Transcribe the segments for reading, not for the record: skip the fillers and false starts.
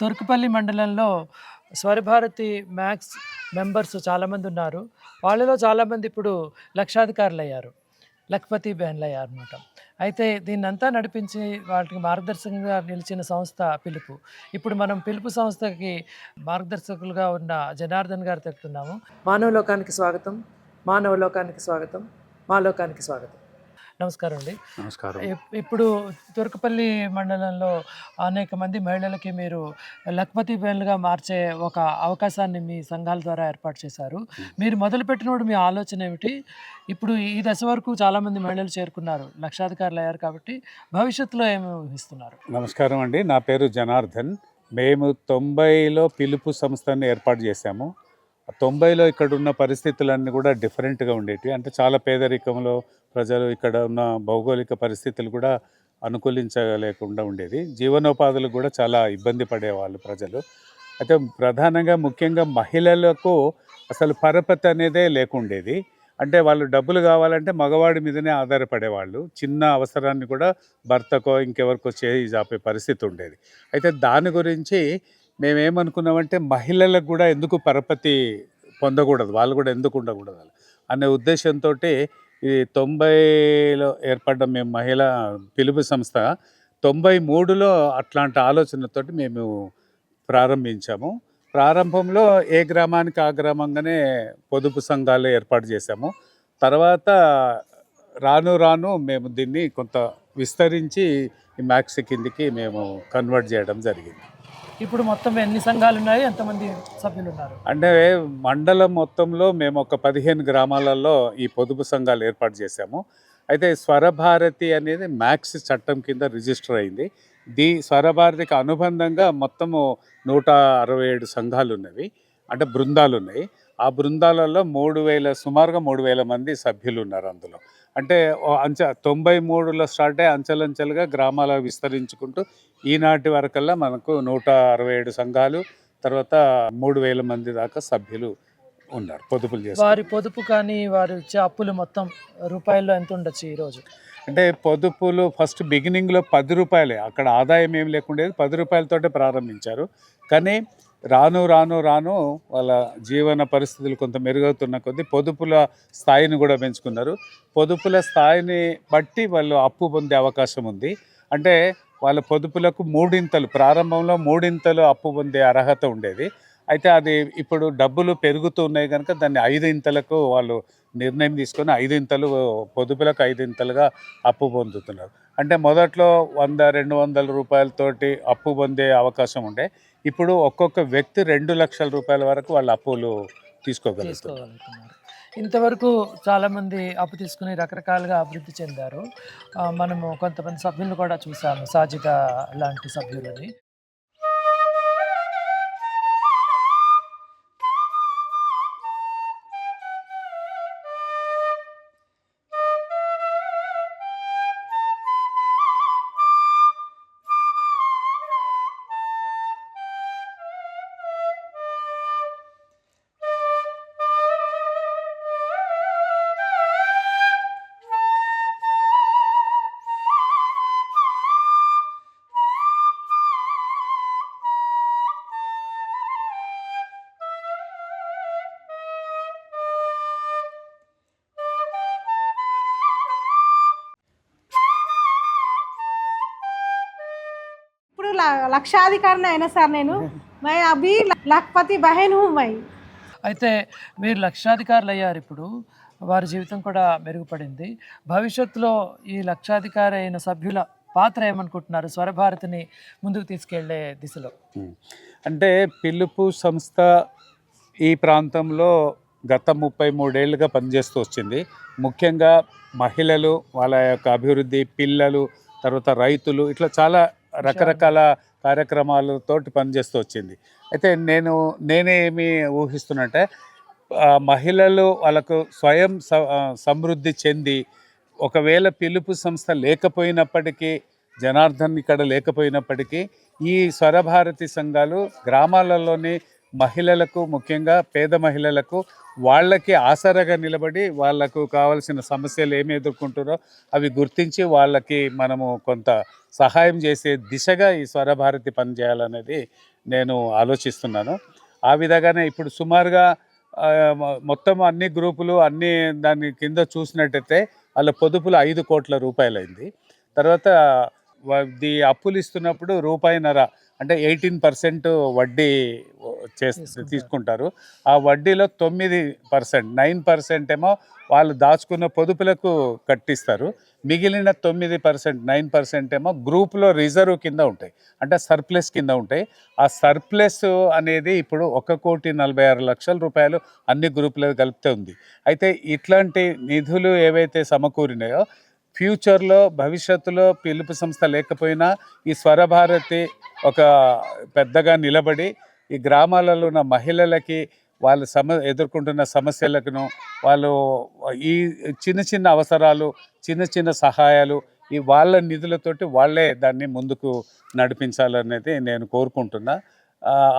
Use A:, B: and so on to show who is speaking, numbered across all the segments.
A: తుర్కపల్లి మండలంలో స్వరభారతి max members చాలామంది ఉన్నారు. వాళ్ళలో చాలామంది ఇప్పుడు లక్షాధికారులయ్యారు. లఖపతి బెహన్‌లయ్యారనమాట. అయితే దీన్నంతా నడిపించి వాటికి మార్గదర్శకంగా నిలిచిన సంస్థ పిలుపు. ఇప్పుడు మనం పిలుపు సంస్థకి మార్గదర్శకులుగా ఉన్న జనార్దన్ గారితో ఉన్నాము. మానవ లోకానికి స్వాగతం, మానవ లోకానికి స్వాగతం, మా లోకానికి స్వాగతం. నమస్కారం అండి.
B: నమస్కారం.
A: ఇప్పుడు తుర్కపల్లి మండలంలో అనేక మంది మహిళలకి మీరు లఖపతి బెహన్‌లుగా మార్చే ఒక అవకాశాన్ని మీ సంఘాల ద్వారా ఏర్పాటు చేశారు. మీరు మొదలుపెట్టినప్పుడు మీ ఆలోచన ఏమిటి? ఇప్పుడు ఈ దశ వరకు చాలామంది మహిళలు చేరుకున్నారు. లక్షాధికారులయ్యారు కాబట్టి భవిష్యత్తులో ఏమి ఊహిస్తున్నారు?
B: నమస్కారం అండి. నా పేరు జనార్దన్. మేము 90లో పిలుపు సంస్థను ఏర్పాటు చేశాము. 90లో ఇక్కడున్న పరిస్థితులన్నీ కూడా డిఫరెంట్‌గా ఉండేటివి. అంటే చాలా పేదరికంలో ప్రజలు, ఇక్కడ ఉన్న భౌగోళిక పరిస్థితులు కూడా అనుకూలించలేకుండా ఉండేది. జీవనోపాధులకు కూడా చాలా ఇబ్బంది పడేవాళ్ళు ప్రజలు. అయితే ప్రధానంగా ముఖ్యంగా మహిళలకు అసలు పరపతి అనేదే లేకుండేది. అంటే వాళ్ళు డబ్బులు కావాలంటే మగవాడి మీదనే ఆధారపడేవాళ్ళు. చిన్న అవసరాన్ని కూడా భర్తకో ఇంకెవరికో చేయి జాపే పరిస్థితి ఉండేది. అయితే దాని గురించి మేమేమనుకున్నామంటే మహిళలకు కూడా ఎందుకు పరపతి పొందకూడదు, వాళ్ళు కూడా ఎందుకు ఉండకూడదు అనే ఉద్దేశంతోటి ఈ 90లో ఏర్పడ్డ మేము మహిళా పిలుపు సంస్థ 93లో అట్లాంటి ఆలోచనతోటి మేము ప్రారంభించాము. ప్రారంభంలో ఏ గ్రామానికి ఆ గ్రామంగానే పొదుపు సంఘాలు ఏర్పాటు చేశాము. తర్వాత రాను రాను మేము దీన్ని కొంత విస్తరించి ఈ మ్యాక్స్ కిందికి మేము కన్వర్ట్ చేయడం జరిగింది.
A: ఇప్పుడు మొత్తం ఎన్ని సంఘాలున్నాయి? ఎంతమంది సభ్యులున్నారు?
B: అంటే మండలం మొత్తంలో మేము ఒక 15 గ్రామాలలో ఈ పొదుపు సంఘాలు ఏర్పాటు చేశాము. అయితే స్వరభారతి అనేది మ్యాక్స్ చట్టం కింద రిజిస్టర్ అయింది. స్వరభారతికి అనుబంధంగా మొత్తము 167 సంఘాలు ఉన్నవి, అంటే బృందాలు ఉన్నాయి. ఆ బృందాలలో సుమారుగా 3000 మంది సభ్యులు ఉన్నారు అందులో. అంటే 93లో స్టార్ట్ అయ్యి అంచెలంచెలుగా గ్రామాల విస్తరించుకుంటూ ఈనాటి వరకల్లా మనకు 167 సంఘాలు, తర్వాత 3000 మంది దాకా సభ్యులు ఉన్నారు పొదుపులు చేస్తారు.
A: వారి పొదుపు కానీ వారు ఇచ్చే అప్పులు మొత్తం రూపాయల్లో ఎంత ఉండొచ్చు ఈరోజు?
B: అంటే పొదుపులు ఫస్ట్ బిగినింగ్లో 10 రూపాయలే, అక్కడ ఆదాయం ఏం లేకుండేది, 10 రూపాయలతోటే ప్రారంభించారు. కానీ రాను రాను రాను వాళ్ళ జీవన పరిస్థితులు కొంత మెరుగవుతున్న కొద్దీ పొదుపుల స్థాయిని కూడా పెంచుకున్నారు. పొదుపుల స్థాయిని బట్టి వాళ్ళు అప్పు పొందే అవకాశం ఉంది. అంటే వాళ్ళ పొదుపులకు ప్రారంభంలో మూడింతలు అప్పు పొందే అర్హత ఉండేది. అయితే అది ఇప్పుడు డబ్బులు పెరుగుతూ ఉన్నాయి కనుక దాన్ని 5 ఇంతలకు వాళ్ళు నిర్ణయం తీసుకొని 5 ఇంతలు పొదుపులకు 5 ఇంతలుగా అప్పు పొందుతున్నారు. అంటే మొదట్లో 100-200 రూపాయలతోటి అప్పు పొందే అవకాశం ఉండే, ఇప్పుడు ఒక్కొక్క వ్యక్తి 2 లక్షల రూపాయల వరకు వాళ్ళ అప్పులు తీసుకోగలుగుతున్నారు.
A: ఇంతవరకు చాలామంది అప్పు తీసుకుని రకరకాలుగా అభివృద్ధి చెందారు. మనము కొంతమంది సభ్యులను కూడా చూసాము, సాజిద లాంటి సభ్యులని.
C: లక్షాధికారిని అయినా సార్ నేను మై అభి లఖపతి బహన్ హూ మై.
A: అయితే మీరు లక్షాధికారులు అయ్యారు. ఇప్పుడు వారి జీవితం కూడా మెరుగుపడింది. భవిష్యత్తులో ఈ లక్షాధికారి అయిన సభ్యుల పాత్ర ఏమనుకుంటున్నారు స్వరభారతిని ముందుకు తీసుకెళ్లే దిశలో?
B: అంటే పిలుపు సంస్థ ఈ ప్రాంతంలో గత 33 ఏళ్ళుగా పనిచేస్తూ వచ్చింది. ముఖ్యంగా మహిళలు, వాళ్ళ యొక్క అభివృద్ధి, పిల్లలు, తర్వాత రైతులు, ఇట్లా చాలా రకరకాల కార్యక్రమాలతోటి పనిచేస్తూ వచ్చింది. అయితే నేనేమి ఊహిస్తున్నట్టే, మహిళలు వాళ్ళకు స్వయం సమృద్ధి చెంది, ఒకవేళ పిలుపు సంస్థ లేకపోయినప్పటికీ, జనార్దన్ ఇక్కడ లేకపోయినప్పటికీ, ఈ స్వరభారతి సంఘాలు గ్రామాలలోని మహిళలకు, ముఖ్యంగా పేద మహిళలకు, వాళ్ళకి ఆసరాగా నిలబడి వాళ్ళకు కావాల్సిన సమస్యలు ఏమి ఎదుర్కొంటారో అవి గుర్తించి వాళ్ళకి మనము కొంత సహాయం చేసే దిశగా ఈ స్వరభారతి పనిచేయాలనేది నేను ఆలోచిస్తున్నాను. ఆ విధంగానే ఇప్పుడు సుమారుగా మొత్తం అన్ని గ్రూపులు అన్ని దాని కింద చూసినట్టయితే వాళ్ళ పొదుపులు 5 కోట్ల రూపాయలైంది. తర్వాత అప్పులు ఇస్తున్నప్పుడు రూపాయిన్నర అంటే 18% వడ్డీ తీసుకుంటారు. ఆ వడ్డీలో 9%, 9% ఏమో వాళ్ళు దాచుకున్న పొదుపులకు కట్టిస్తారు. మిగిలిన 9%, 9% ఏమో గ్రూప్లో రిజర్వ్ కింద ఉంటాయి, అంటే సర్ప్లస్ కింద ఉంటాయి. ఆ సర్ప్లస్ అనేది ఇప్పుడు 1,46,00,000 రూపాయలు అన్ని గ్రూపులకు కలిపితే ఉంది. అయితే ఇట్లాంటి నిధులు ఏవైతే సమకూరినాయో ఫ్యూచర్లో భవిష్యత్తులో పిలుపు సంస్థ లేకపోయినా ఈ స్వరభారతి ఒక పెద్దగా నిలబడి ఈ గ్రామాలలో ఉన్న మహిళలకి వాళ్ళు ఎదుర్కొంటున్న సమస్యలను, వాళ్ళు ఈ చిన్న చిన్న అవసరాలు, చిన్న చిన్న సహాయాలు ఈ వాళ్ళ నిధులతోటి వాళ్ళే దాన్ని ముందుకు నడిపించాలనేది నేను కోరుకుంటున్నా.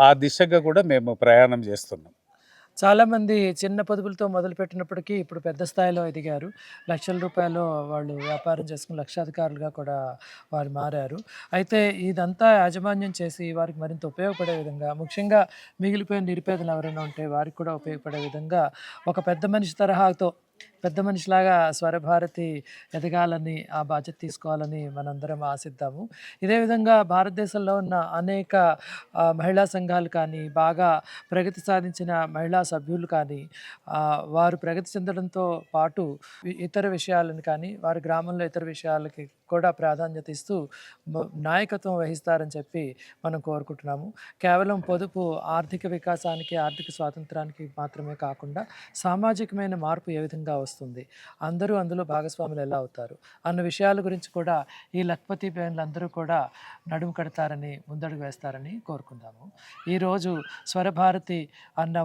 B: ఆ దిశగా కూడా మేము ప్రయాణం చేస్తున్నాం.
A: చాలామంది చిన్న పొదుపులతో మొదలుపెట్టినప్పటికీ ఇప్పుడు పెద్ద స్థాయిలో ఎదిగారు. లక్షల రూపాయలు వాళ్ళు వ్యాపారం చేసుకుని లక్షాధికారులుగా కూడా వారు మారారు. అయితే ఇదంతా యాజమాన్యం చేసి వారికి మరింత ఉపయోగపడే విధంగా, ముఖ్యంగా మిగిలిపోయిన నిరుపేదలు ఎవరైనా ఉంటే వారికి కూడా ఉపయోగపడే విధంగా ఒక పెద్ద మనిషి తరహాతో, పెద్ద మనిషిలాగా స్వరభారతి ఎదగాలని, ఆ బాధ్యత తీసుకోవాలని మనందరం ఆశిద్దాము. ఇదే విధంగా భారతదేశంలో ఉన్న అనేక మహిళా సంఘాలు కానీ, బాగా ప్రగతి సాధించిన మహిళా సభ్యులు కానీ, వారు ప్రగతి చెందడంతో పాటు ఇతర విషయాలను కానీ, వారి గ్రామంలో ఇతర విషయాలకి కూడా ప్రాధాన్యత ఇస్తూ నాయకత్వం వహిస్తారని చెప్పి మనం కోరుకుంటున్నాము. కేవలం పొదుపు ఆర్థిక వికాసానికి, ఆర్థిక స్వాతంత్రానికి మాత్రమే కాకుండా సామాజికమైన మార్పు ఏ విధంగా వస్తుంది, అందరూ అందులో భాగస్వాములు ఎలా అవుతారు అన్న విషయాల గురించి కూడా ఈ లఖ్పతి బహన్లందరూ కూడా నడుము కడతారని, ముందడుగు వేస్తారని కోరుకుందాము. ఈరోజు స్వరభారతి అన్న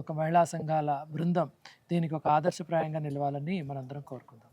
A: ఒక మహిళా సంఘాల బృందం దీనికి ఒక ఆదర్శప్రాయంగా నిలవాలని మనందరం కోరుకుందాం.